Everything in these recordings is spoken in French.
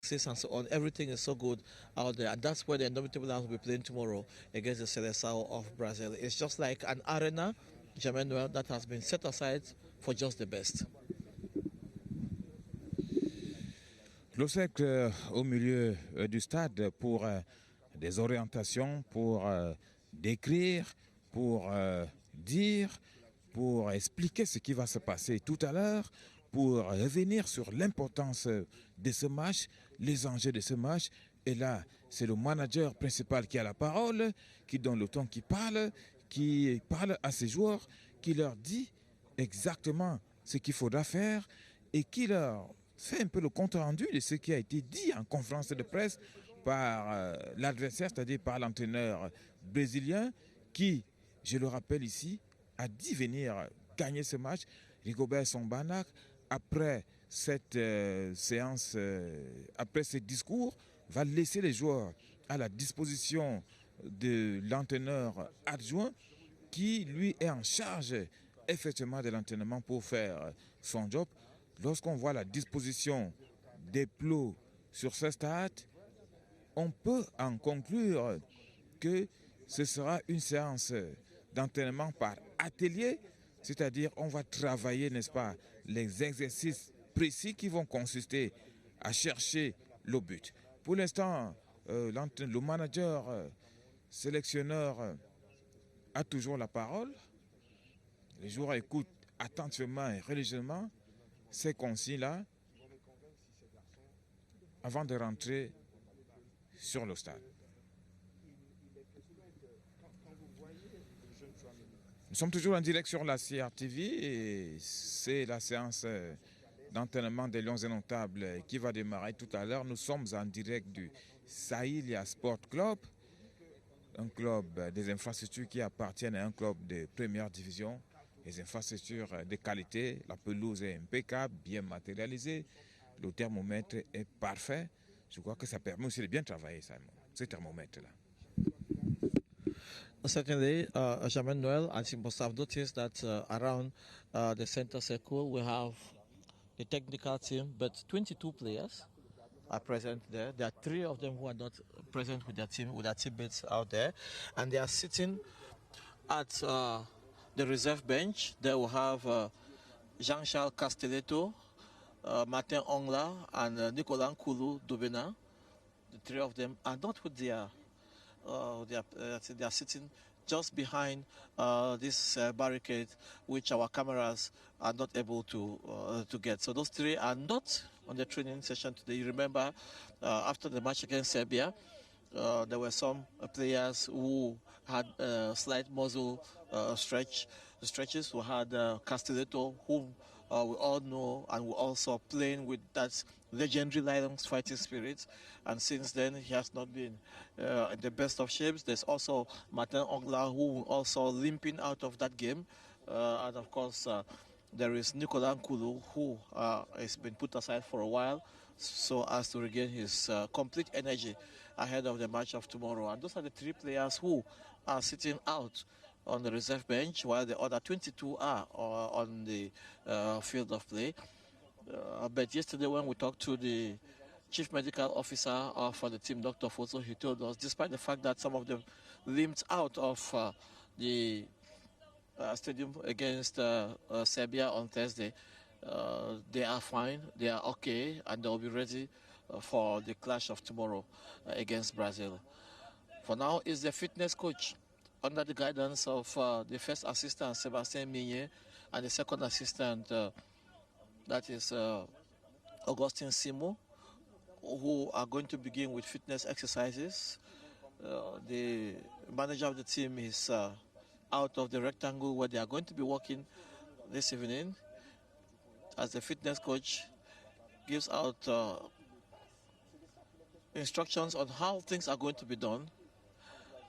and so on. Everything is so good out there, and that's where the Indomitable Lions will be playing tomorrow against the Seleção of Brazil. It's just like an arena, Jamenuel, that has been set aside for just the best. Le cercle au milieu du stade pour des orientations, pour décrire, pour dire, pour expliquer ce qui va se passer tout à l'heure, pour revenir sur l'importance de ce match, les enjeux de ce match. Et là, c'est le manager principal qui a la parole, qui donne le ton, qui parle à ses joueurs, qui leur dit exactement ce qu'il faudra faire et qui leur fait un peu le compte rendu de ce qui a été dit en conférence de presse par l'adversaire, c'est-à-dire par l'entraîneur brésilien qui, je le rappelle ici, a dit venir gagner ce match. Rigobert Song-Banach, après cette séance, après ce discours, va laisser les joueurs à la disposition de l'entraîneur adjoint qui, lui, est en charge effectivement de l'entraînement pour faire son job. Lorsqu'on voit la disposition des plots sur ce stade, on peut en conclure que ce sera une séance d'entraînement par atelier, c'est-à-dire on va travailler, n'est-ce pas, les exercices précis qui vont consister à chercher le but. Pour l'instant, le manager sélectionneur a toujours la parole. Les joueurs écoutent attentivement et religieusement ces consignes-là avant de rentrer sur le stade. Nous sommes toujours en direct sur la CRTV et c'est la séance d'entraînement des Lions Indomptables qui va démarrer tout à l'heure. Nous sommes en direct du Saïlia Sport Club, un club des infrastructures qui appartiennent à un club de première division. Les infrastructures de qualité, la pelouse est impeccable, bien matérialisée, le thermomètre est parfait. Je crois que ça permet aussi de bien travailler, Simon, ce thermomètre-là. Secondly, Noel, as you must have noticed that around the center circle we have the technical team, but 22 players are present there. There are 3 of them who are not present with their team, with their teammates out there, and they are sitting at the reserve bench. There we have Jean-Charles Castelletto, Martin Ongla, and Nicolas Nkulu Dubena. The 3 of them are not with their they are sitting just behind this barricade, which our cameras are not able to get. So those 3 are not on the training session today. You remember after the match against Serbia, there were some players who had slight muscle stretches. We had Castelletto, whom we all know, and we also playing with that legendary Lions fighting spirit. And since then, he has not been in the best of shapes. There's also Martin Ongla, who also limping out of that game, and of course. There is Nicolas Nkulu, who has been put aside for a while so as to regain his complete energy ahead of the match of tomorrow. And those are the 3 players who are sitting out on the reserve bench, while the other 22 are on the field of play. But yesterday when we talked to the Chief Medical Officer for the team, Dr. Foso, he told us, despite the fact that some of them limped out of the stadium against Serbia on Thursday, they are fine, they are okay, and they'll be ready for the clash of tomorrow against Brazil. For now, is the fitness coach under the guidance of the first assistant Sebastien Migné and the second assistant that is Augustin Simo, who are going to begin with fitness exercises. The manager of the team is out of the rectangle where they are going to be working this evening, as the fitness coach gives out instructions on how things are going to be done.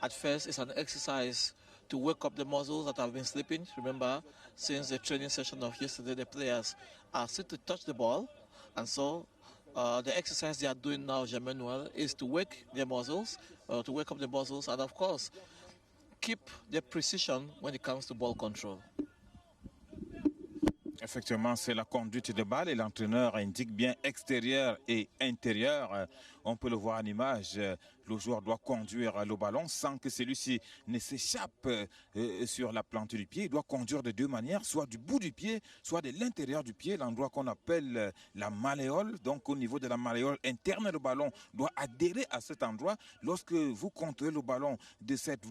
At first, it's an exercise to wake up the muscles that have been sleeping. Remember, since the training session of yesterday, the players are set to touch the ball, and so the exercise they are doing now, Jamenuel, is to wake their muscles, to wake up the muscles, and of course, keep the precision when it comes to ball control. Effectivement, c'est la conduite de balle et l'entraîneur indique bien extérieur et intérieur. On peut le voir en image. Le joueur doit conduire le ballon sans que celui-ci ne s'échappe sur la plante du pied. Il doit conduire de deux manières, soit du bout du pied, soit de l'intérieur du pied, l'endroit qu'on appelle la malléole. Donc au niveau de la malléole interne, le ballon doit adhérer à cet endroit. Lorsque vous contrôlez le ballon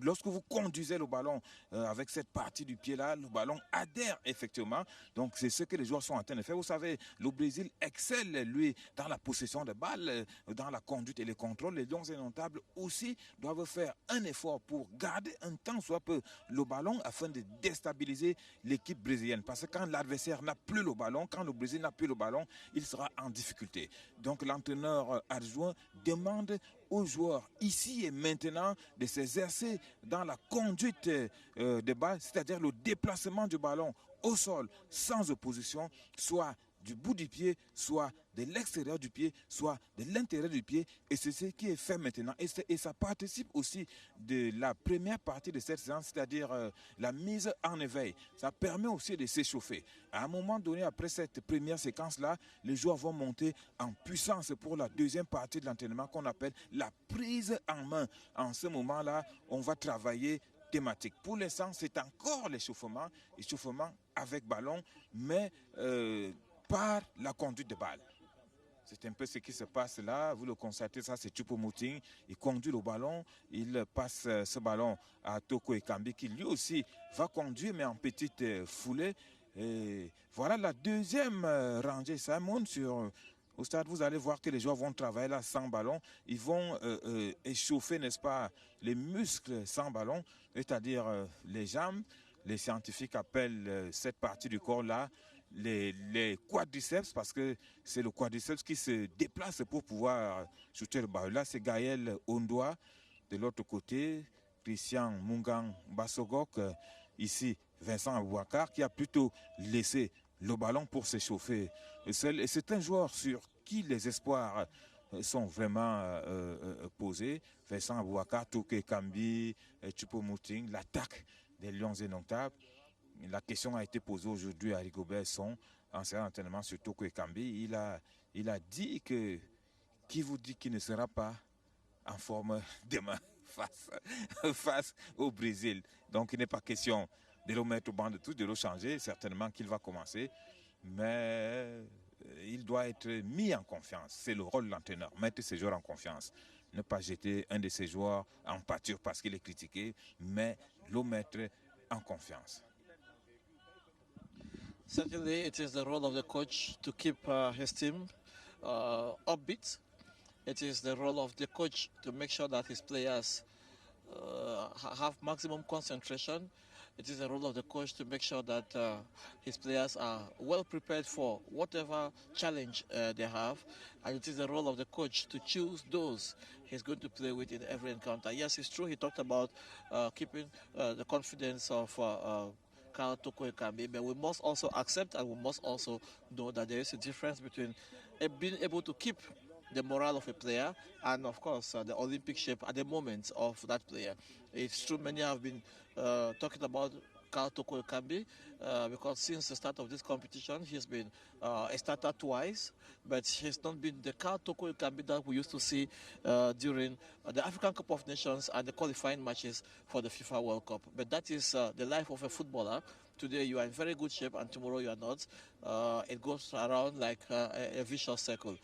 lorsque vous conduisez le ballon avec cette partie du pied-là, le ballon adhère effectivement. Donc c'est ce que les joueurs sont en train de faire. Vous savez, le Brésil excelle, lui, dans la possession de balles, dans la conduite et les contrôles. Les Lions indomptables aussi doivent faire un effort pour garder un temps soit peu le ballon afin de déstabiliser l'équipe brésilienne. Parce que quand l'adversaire n'a plus le ballon, quand le Brésil n'a plus le ballon, il sera en difficulté. Donc l'entraîneur adjoint demande aux joueurs ici et maintenant de s'exercer dans la conduite de balle, c'est-à-dire le déplacement du ballon au sol sans opposition, soit du bout du pied, soit de l'extérieur du pied, soit de l'intérieur du pied. Et c'est ce qui est fait maintenant. Et ça participe aussi de la première partie de cette séance, c'est-à-dire la mise en éveil. Ça permet aussi de s'échauffer. À un moment donné, après cette première séquence-là, les joueurs vont monter en puissance pour la deuxième partie de l'entraînement qu'on appelle la prise en main. En ce moment-là, on va travailler thématique. Pour l'instant, c'est encore l'échauffement avec ballon, mais par la conduite de balle. C'est un peu ce qui se passe là. Vous le constatez, ça c'est Choupo-Moting. Il conduit le ballon, il passe ce ballon à Toko Ekambi qui lui aussi va conduire, mais en petite foulée. Et voilà la deuxième rangée. Ça monte au stade, vous allez voir que les joueurs vont travailler là sans ballon. Ils vont échauffer, n'est-ce pas, les muscles sans ballon, c'est-à-dire les jambes. Les scientifiques appellent cette partie du corps là les quadriceps, parce que c'est le quadriceps qui se déplace pour pouvoir shooter le ballon. Là, c'est Gaël Ondoa. De l'autre côté, Christian Mungang Bassogok. Ici, Vincent Abouakar, qui a plutôt laissé le ballon pour s'échauffer. Et c'est un joueur sur qui les espoirs sont vraiment posés. Vincent Abouakar, Touké Kambi, Choupo-Moting, l'attaque des Lions indomptables. La question a été posée aujourd'hui à Rigobert Son, en séance d'entraînement sur Toko Ekambi. Il a dit que qui vous dit qu'il ne sera pas en forme demain face au Brésil. Donc il n'est pas question de le mettre au banc de tous, de le changer. Certainement qu'il va commencer, mais il doit être mis en confiance. C'est le rôle de l'entraîneur, mettre ses joueurs en confiance. Ne pas jeter un de ses joueurs en pâture parce qu'il est critiqué, mais le mettre en confiance. Certainly, it is the role of the coach to keep his team upbeat. It is the role of the coach to make sure that his players have maximum concentration. It is the role of the coach to make sure that his players are well prepared for whatever challenge they have. And it is the role of the coach to choose those he's going to play with in every encounter. Yes, it's true, he talked about keeping the confidence of Karl Toko Ekambi, but we must also accept and we must also know that there is a difference between being able to keep the morale of a player and, of course, the Olympic shape at the moment of that player. It's true, many have been talking about Karl Toko Ekambi because since the start of this competition, he's been a starter twice, but he's not been the Karl Toko Ekambi that we used to see during the African Cup of Nations and the qualifying matches for the FIFA World Cup. But that is the life of a footballer. Today you are in very good shape and tomorrow you are not. It goes around like a vicious circle.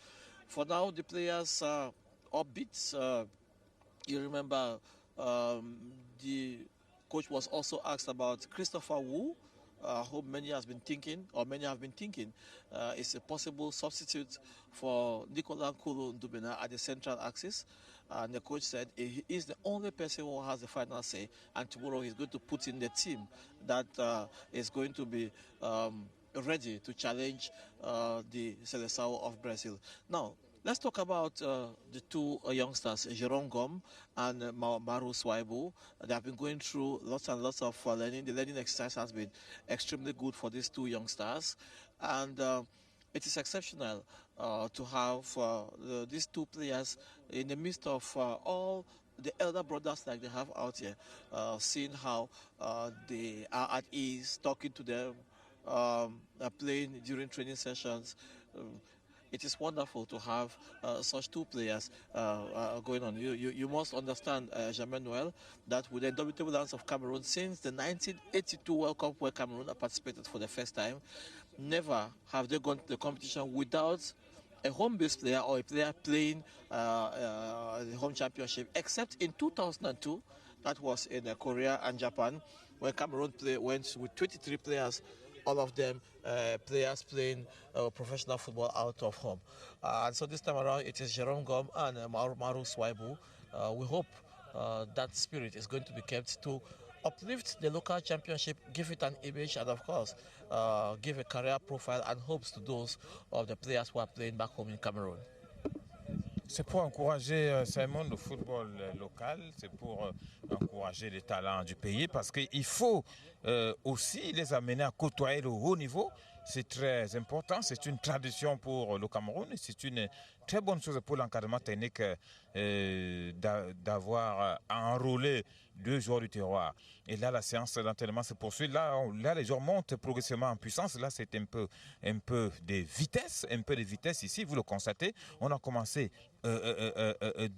For now, the players are upbeat. You remember the coach was also asked about Christopher Wu, who many have been thinking is a possible substitute for Nicolas Nkulu Ndubena at the central axis. And the coach said he is the only person who has the final say, and tomorrow he's going to put in the team that is going to be ready to challenge the Seleção of Brazil. Now, let's talk about the two youngsters, Jerome Gom and Maru Swaibu. They have been going through lots and lots of learning. The learning exercise has been extremely good for these two youngsters. And it is exceptional to have these two players in the midst of all the elder brothers like they have out here, seeing how they are at ease, talking to them, playing during training sessions. It is wonderful to have such two players going on. You must understand, Jean-Manuel, that with the indomitable Lions of Cameroon, since the 1982 World Cup where Cameroon participated for the first time, never have they gone to the competition without a home-based player or a player playing the home championship, except in 2002, that was in Korea and Japan, when Cameroon went with 23 players, all of them players playing professional football out of home. And so this time around, it is Jerome Gom and Maru Swaibu. We hope that spirit is going to be kept to uplift the local championship, give it an image, and of course, give a career profile and hopes to those of the players who are playing back home in Cameroon. C'est pour encourager Simon le football local, c'est pour encourager les talents du pays parce qu'il faut aussi les amener à côtoyer le haut niveau. C'est très important, c'est une tradition pour le Cameroun et c'est une très bonne chose pour l'encadrement technique d'avoir enrôlé 2 joueurs du terroir. Et là, la séance d'entraînement se poursuit. Là, les joueurs montent progressivement en puissance. Là, c'est un peu de vitesse, ici, vous le constatez. On a commencé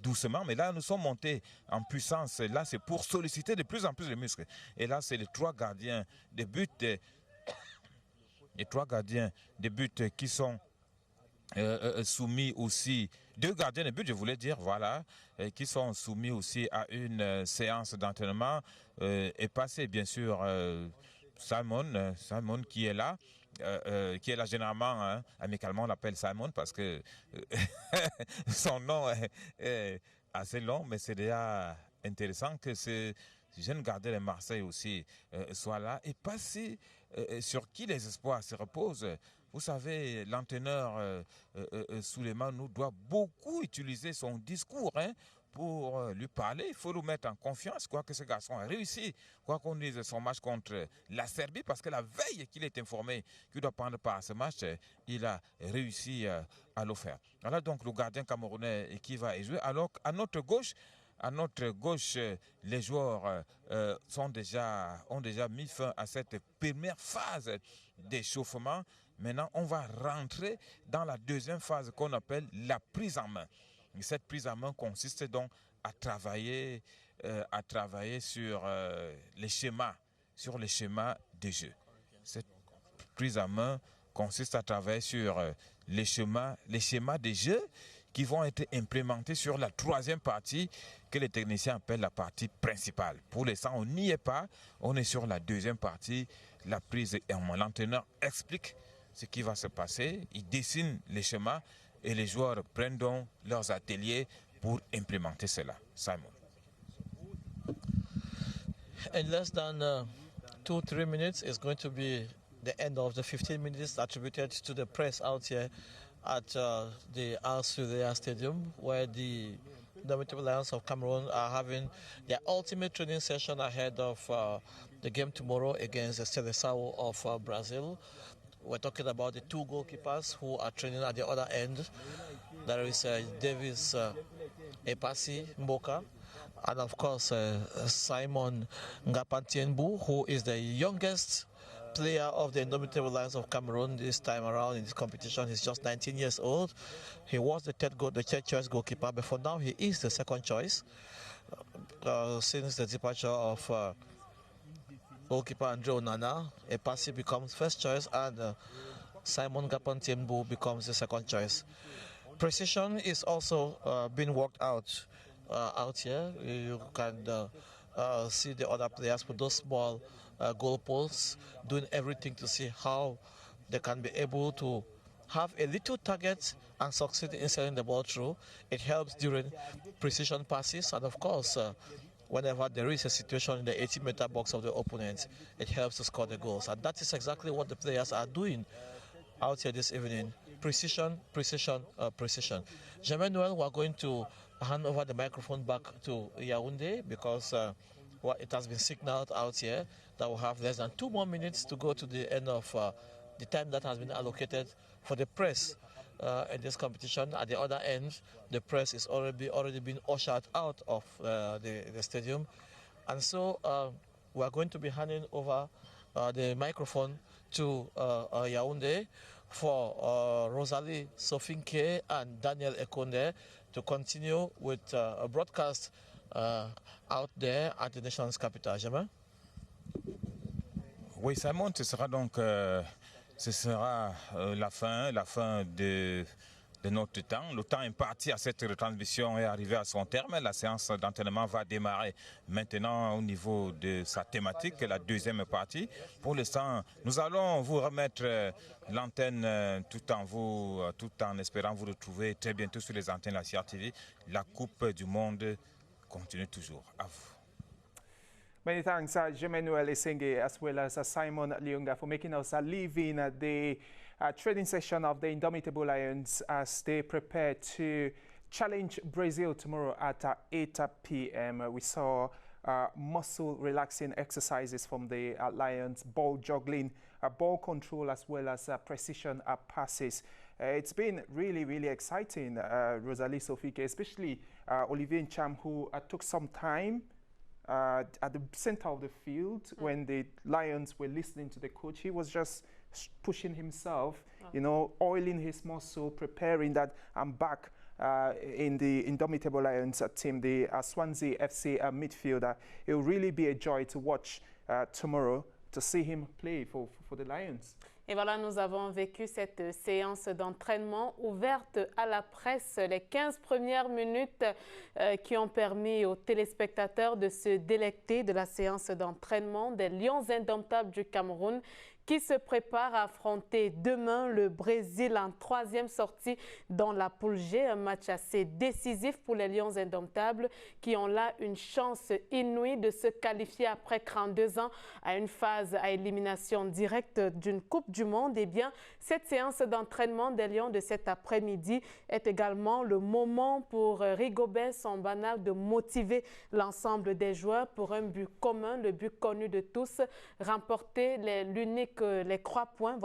doucement, mais là, nous sommes montés en puissance. Là, c'est pour solliciter de plus en plus les muscles. Et là, c'est les 3 gardiens de but. Les 3 gardiens de but qui sont soumis aussi, 2 gardiens de but, je voulais dire, voilà, qui sont soumis aussi à une séance d'entraînement et passé, bien sûr, Simon qui est là généralement, hein, amicalement on l'appelle Simon parce que son nom est assez long, mais c'est déjà intéressant que ce jeune gardien de Marseille aussi soit là et passer sur qui les espoirs se reposent. Vous savez, l'entraîneur Souleymane nous doit beaucoup utiliser son discours pour lui parler. Il faut le mettre en confiance, quoi que ce garçon a réussi, quoi qu'on dise son match contre la Serbie, parce que la veille qu'il est informé qu'il doit prendre part à ce match, il a réussi à le faire. Voilà donc le gardien camerounais qui va y jouer. Alors à notre gauche, les joueurs ont déjà mis fin à cette première phase d'échauffement. Maintenant, on va rentrer dans la deuxième phase qu'on appelle la prise en main. Et cette prise en main consiste donc à travailler sur les schémas de jeu. Cette prise en main consiste à travailler sur les schémas de jeu qui vont être implémentés sur la 3e partie que les techniciens appellent la partie principale. Pour l'instant, on n'y est pas. On est sur la 2e partie, la prise en main. L'entraîneur explique ce qui va se passer. Il dessine les schémas et les joueurs prennent donc leurs ateliers pour implémenter cela. Simon. In less than 2-3 minutes is going to be the end of the 15 minutes attributed to the press out here at the Al Suleya Stadium, where the Indomitable Lions of Cameroon are having their ultimate training session ahead of the game tomorrow against the Seleção of Brazil. We're talking about the 2 goalkeepers who are training at the other end. There is Davis Epasi Mboka, and of course Simon Ngapantienbu, who is the youngest player of the Indomitable Lions of Cameroon this time around in this competition. He's just 19 years old. He was the third choice goalkeeper, but for now he is the second choice since the departure of goalkeeper Andre Onana. Epasi becomes first choice and Simon Ngapantienbu becomes the second choice. Precision is also being worked out here. You can see the other players with those small goalposts doing everything to see how they can be able to have a little target and succeed in sending the ball through. It helps during precision passes, and of course whenever there is a situation in the 80-meter box of the opponent, it helps to score the goals. And that is exactly what the players are doing out here this evening. Precision, precision, precision. Jean-Manuel, we're going to hand over the microphone back to Yaoundé because it has been signaled out here that we'll have less than 2 more minutes to go to the end of the time that has been allocated for the press in this competition. At the other end, the press is already been ushered out of the stadium. And so we are going to be handing over the microphone to Yaoundé for Rosalie Sofinke and Daniel Ekonde to continue with a broadcast out there at the nation's capital. Jamais? Oui, Simon, ce sera donc la fin de notre temps. Le temps imparti à cette retransmission est arrivé à son terme. La séance d'entraînement va démarrer maintenant au niveau de sa thématique, la deuxième partie. Pour l'instant, nous allons vous remettre l'antenne tout en espérant vous retrouver très bientôt sur les antennes de la CRTV. La Coupe du Monde continue toujours. À vous. Many thanks, Jemenuel Esenge, as well as Simon Liunga, for making us live in the training session of the Indomitable Lions as they prepare to challenge Brazil tomorrow at 8 p.m. We saw muscle relaxing exercises from the Lions, ball juggling, ball control, as well as precision passes. It's been really, really exciting, Rosalie Sofinke, especially Olivier Ncham, who took some time at the center of the field when the Lions were listening to the coach. He was just pushing himself, you know, oiling his muscle, preparing that I'm back in the Indomitable Lions team, the Swansea FC midfielder. It will really be a joy to watch tomorrow, to see him play for the Lions. Et voilà, nous avons vécu cette séance d'entraînement ouverte à la presse, les 15 premières minutes qui ont permis aux téléspectateurs de se délecter de la séance d'entraînement des Lions indomptables du Cameroun qui se préparent à affronter demain le Brésil en troisième sortie dans la poule G. Un match assez décisif pour les Lions indomptables qui ont là une chance inouïe de se qualifier après 32 ans à une phase à élimination directe d'une Coupe du Monde. Eh bien, cette séance d'entraînement des Lions de cet après-midi est également le moment pour Rigobert Sambana de motiver l'ensemble des joueurs pour un but commun, le but connu de tous, remporter les 3 points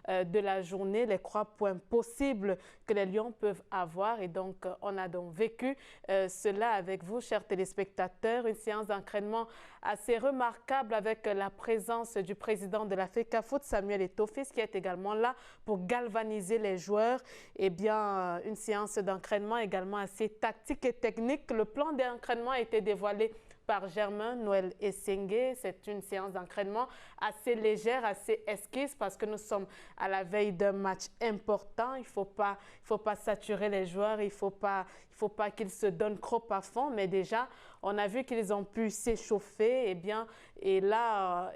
de la journée, les 3 points possibles que les Lions peuvent avoir. Et donc, on a donc vécu cela avec vous, chers téléspectateurs, une séance d'entraînement assez remarquable avec la présence du président de la FECAFOOT, Samuel Eto'o-Fils, qui est également là pour galvaniser les joueurs. Eh bien, une séance d'entraînement également assez tactique et technique. Le plan d'entraînement a été dévoilé par Jemenuel Esenge. C'est une séance d'entraînement assez légère, assez esquisse parce que nous sommes à la veille d'un match important. Il faut pas saturer les joueurs, il faut pas qu'ils se donnent trop à fond, mais déjà on a vu qu'ils ont pu s'échauffer. Et là,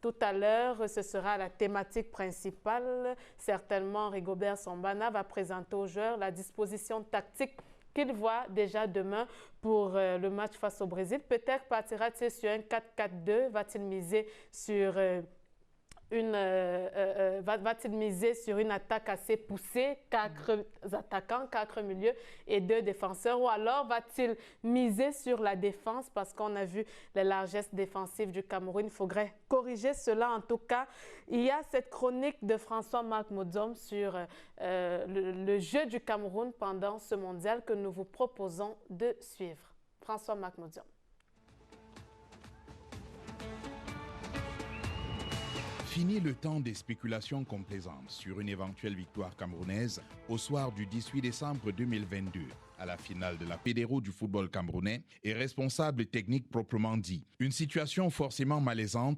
tout à l'heure, ce sera la thématique principale. Certainement, Rigobert Sambana va présenter aux joueurs la disposition tactique qu'il voit déjà demain pour le match face au Brésil. Peut-être partira-t-il sur un 4-4-2, va-t-il miser sur une attaque assez poussée, 4 attaquants, 4 milieux et 2 défenseurs, ou alors va-t-il miser sur la défense parce qu'on a vu les largesses défensives du Cameroun. Il faudrait corriger cela. En tout cas, il y a cette chronique de François-Marc Modzom sur le jeu du Cameroun pendant ce mondial que nous vous proposons de suivre. François-Marc Modzom. Fini le temps des spéculations complaisantes sur une éventuelle victoire camerounaise au soir du 18 décembre 2022 à la finale de la Fédéraux du football camerounais et responsable technique proprement dit. Une situation forcément malaisante